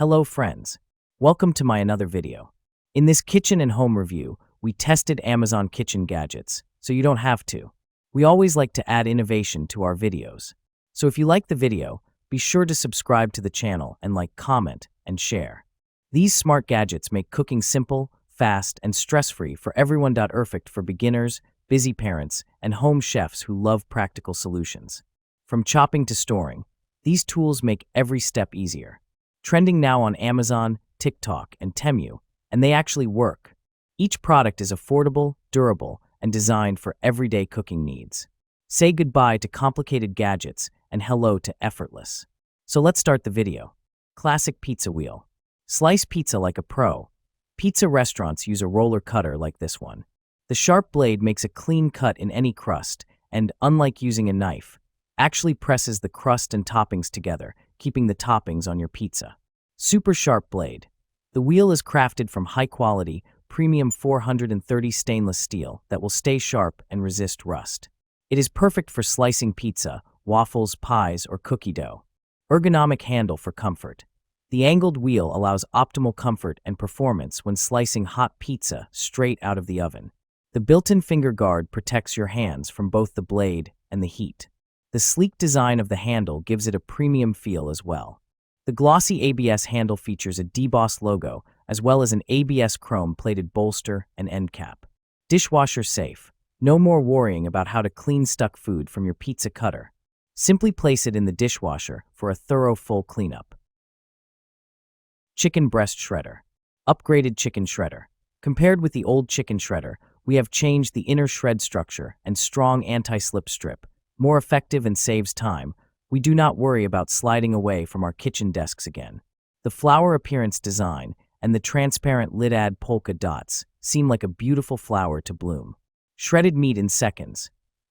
Hello friends, welcome to my another video. In this kitchen and home review, we tested Amazon kitchen gadgets, so you don't have to. We always like to add innovation to our videos. So if you like the video, be sure to subscribe to the channel and comment, and share. These smart gadgets make cooking simple, fast, and stress-free for everyone. Perfect for beginners, busy parents, and home chefs who love practical solutions. From chopping to storing, these tools make every step easier. Trending now on Amazon, TikTok, and Temu, and they actually work. Each product is affordable, durable, and designed for everyday cooking needs. Say goodbye to complicated gadgets and hello to effortless. So let's start the video. Classic pizza wheel. Slice pizza like a pro. Pizza restaurants use a roller cutter like this one. The sharp blade makes a clean cut in any crust and, unlike using a knife, actually presses the crust and toppings together, keeping the toppings on your pizza. Super sharp blade. The wheel is crafted from high-quality, premium 430 stainless steel that will stay sharp and resist rust. It is perfect for slicing pizza, waffles, pies, or cookie dough. Ergonomic handle for comfort. The angled wheel allows optimal comfort and performance when slicing hot pizza straight out of the oven. The built-in finger guard protects your hands from both the blade and the heat. The sleek design of the handle gives it a premium feel as well. The glossy ABS handle features a debossed logo, as well as an ABS chrome-plated bolster and end cap. Dishwasher safe. No more worrying about how to clean stuck food from your pizza cutter. Simply place it in the dishwasher for a thorough full cleanup. Chicken breast shredder. Upgraded chicken shredder. Compared with the old chicken shredder, we have changed the inner shred structure and strong anti-slip strip. More effective and saves time. We do not worry about sliding away from our kitchen desks again. The flower appearance design and the transparent lid add polka dots seem like a beautiful flower to bloom. Shredded meat in seconds.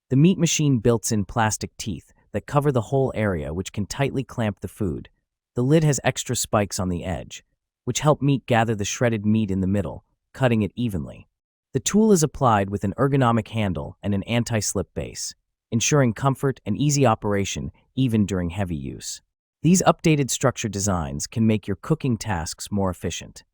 The meat machine built-in plastic teeth that cover the whole area, which can tightly clamp the food. The lid has extra spikes on the edge, which help meat gather the shredded meat in the middle, cutting it evenly. The tool is applied with an ergonomic handle and an anti-slip base, ensuring comfort and easy operation even during heavy use. These updated structure designs can make your cooking tasks more efficient.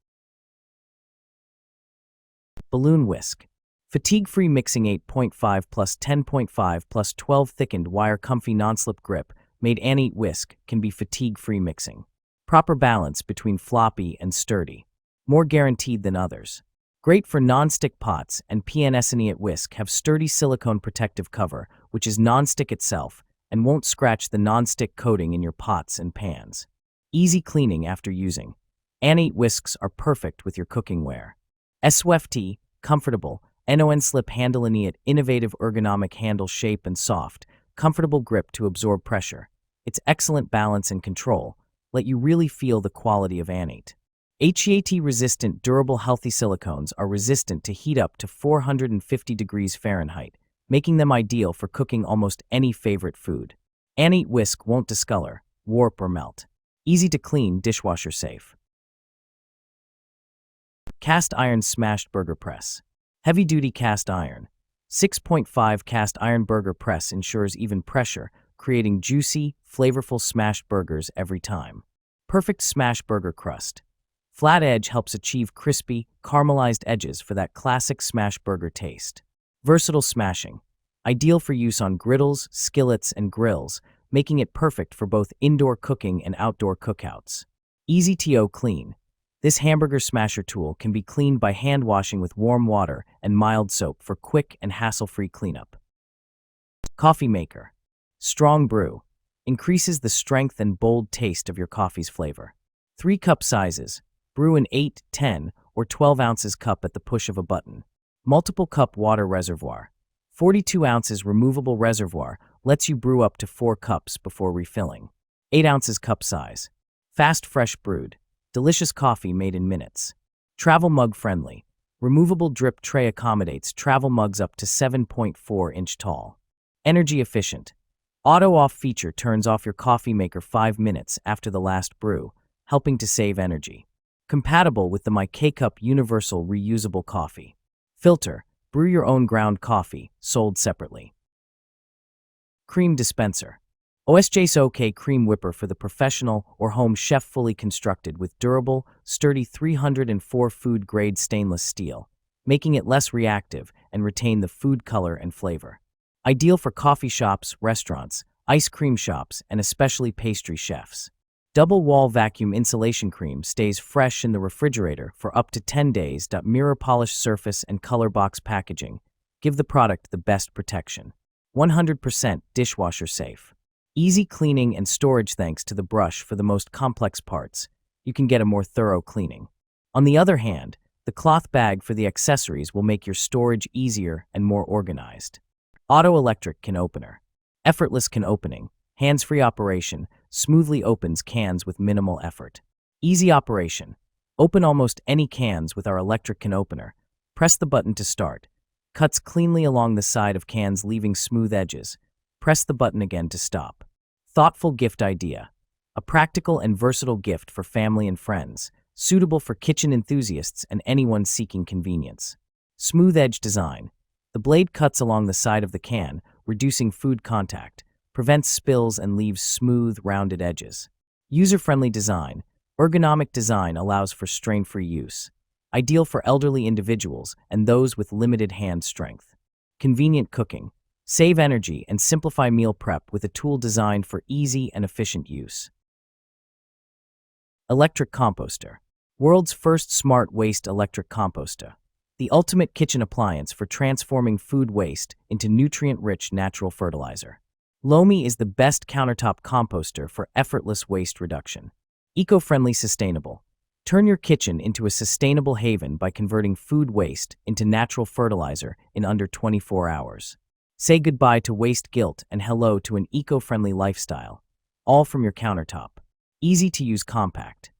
Balloon whisk. Fatigue-free mixing 8.5 plus 10.5 plus 12 thickened wire comfy non-slip grip made Annie whisk can be fatigue-free mixing. Proper balance between floppy and sturdy. More guaranteed than others. Great for non-stick pots, and PNSNE at Whisk have sturdy silicone protective cover, which is non-stick itself and won't scratch the non-stick coating in your pots and pans. Easy cleaning after using. Annie whisks are perfect with your cooking ware. SWFT, comfortable, non-slip handle at innovative ergonomic handle shape and soft, comfortable grip to absorb pressure. Its excellent balance and control let you really feel the quality of Annie. HEAT-resistant durable healthy silicones are resistant to heat up to 450 degrees Fahrenheit, making them ideal for cooking almost any favorite food. Annie whisk won't discolor, warp, or melt. Easy to clean, dishwasher safe. Cast iron smashed burger press. Heavy-duty cast iron. 6.5 cast iron burger press ensures even pressure, creating juicy, flavorful smashed burgers every time. Perfect smash burger crust. Flat edge helps achieve crispy, caramelized edges for that classic smash burger taste. Versatile smashing. Ideal for use on griddles, skillets, and grills, making it perfect for both indoor cooking and outdoor cookouts. Easy to clean. This hamburger smasher tool can be cleaned by hand washing with warm water and mild soap for quick and hassle-free cleanup. Coffee maker. Strong brew. Increases the strength and bold taste of your coffee's flavor. 3 cup sizes. Brew in 8, 10, or 12 ounces cup at the push of a button. Multiple cup water reservoir. 42 ounces removable reservoir lets you brew up to 4 cups before refilling. 8 ounces cup size. Fast fresh brewed. Delicious coffee made in minutes. Travel mug friendly. Removable drip tray accommodates travel mugs up to 7.4 inch tall. Energy efficient. Auto off feature turns off your coffee maker 5 minutes after the last brew, helping to save energy. Compatible with the My K-Cup Universal Reusable Coffee. Filter. Brew your own ground coffee, sold separately. Cream dispenser. OSJ's Cream Whipper for the professional or home chef, fully constructed with durable, sturdy 304 food-grade stainless steel, making it less reactive and retain the food color and flavor. Ideal for coffee shops, restaurants, ice cream shops, and especially pastry chefs. Double wall vacuum insulation cream stays fresh in the refrigerator for up to 10 days. Mirror polished surface and color box packaging give the product the best protection. 100% dishwasher safe. Easy cleaning and storage thanks to the brush for the most complex parts. You can get a more thorough cleaning. On the other hand, the cloth bag for the accessories will make your storage easier and more organized. Auto electric can opener. Effortless can opening. Hands-free operation. Smoothly opens cans with minimal effort. Easy operation. Open almost any cans with our electric can opener. Press the button to start. Cuts cleanly along the side of cans, leaving smooth edges. Press the button again to stop. Thoughtful gift idea. A practical and versatile gift for family and friends, suitable for kitchen enthusiasts and anyone seeking convenience. Smooth edge design. The blade cuts along the side of the can, reducing food contact, prevents spills and leaves smooth, rounded edges. User-friendly design. Ergonomic design allows for strain-free use. Ideal for elderly individuals and those with limited hand strength. Convenient cooking. Save energy and simplify meal prep with a tool designed for easy and efficient use. Electric composter. World's first smart waste electric composter. The ultimate kitchen appliance for transforming food waste into nutrient-rich natural fertilizer. Lomi is the best countertop composter for effortless waste reduction. Eco-friendly, sustainable. Turn your kitchen into a sustainable haven by converting food waste into natural fertilizer in under 24 hours. Say goodbye to waste guilt and hello to an eco-friendly lifestyle, all from your countertop. Easy to use, compact.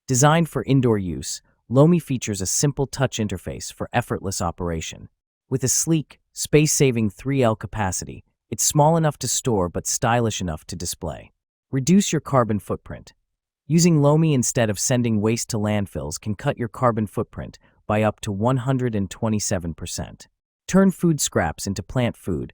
Designed for indoor use, Lomi features a simple touch interface for effortless operation. With a sleek, space-saving 3L capacity, it's small enough to store but stylish enough to display. Reduce your carbon footprint. Using Lomi instead of sending waste to landfills can cut your carbon footprint by up to 127%. Turn food scraps into plant food.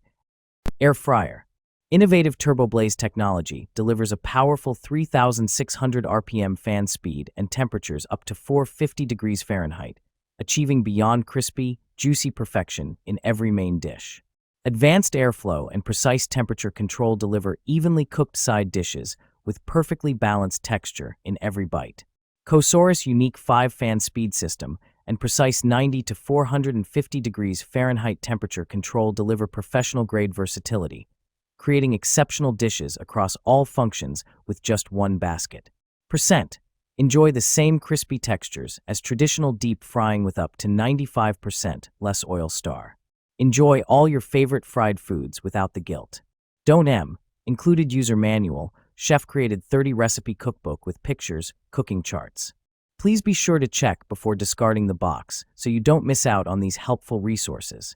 Air fryer. Innovative TurboBlaze technology delivers a powerful 3,600 RPM fan speed and temperatures up to 450 degrees Fahrenheit, achieving beyond crispy, juicy perfection in every main dish. Advanced airflow and precise temperature control deliver evenly cooked side dishes with perfectly balanced texture in every bite. Kosaurus' unique 5-fan speed system and precise 90 to 450 degrees Fahrenheit temperature control deliver professional-grade versatility, creating exceptional dishes across all functions with just one basket. Enjoy the same crispy textures as traditional deep frying with up to 95% less oil star. Enjoy all your favorite fried foods without the guilt. Included user manual, chef-created 30-recipe cookbook with pictures, cooking charts. Please be sure to check before discarding the box so you don't miss out on these helpful resources.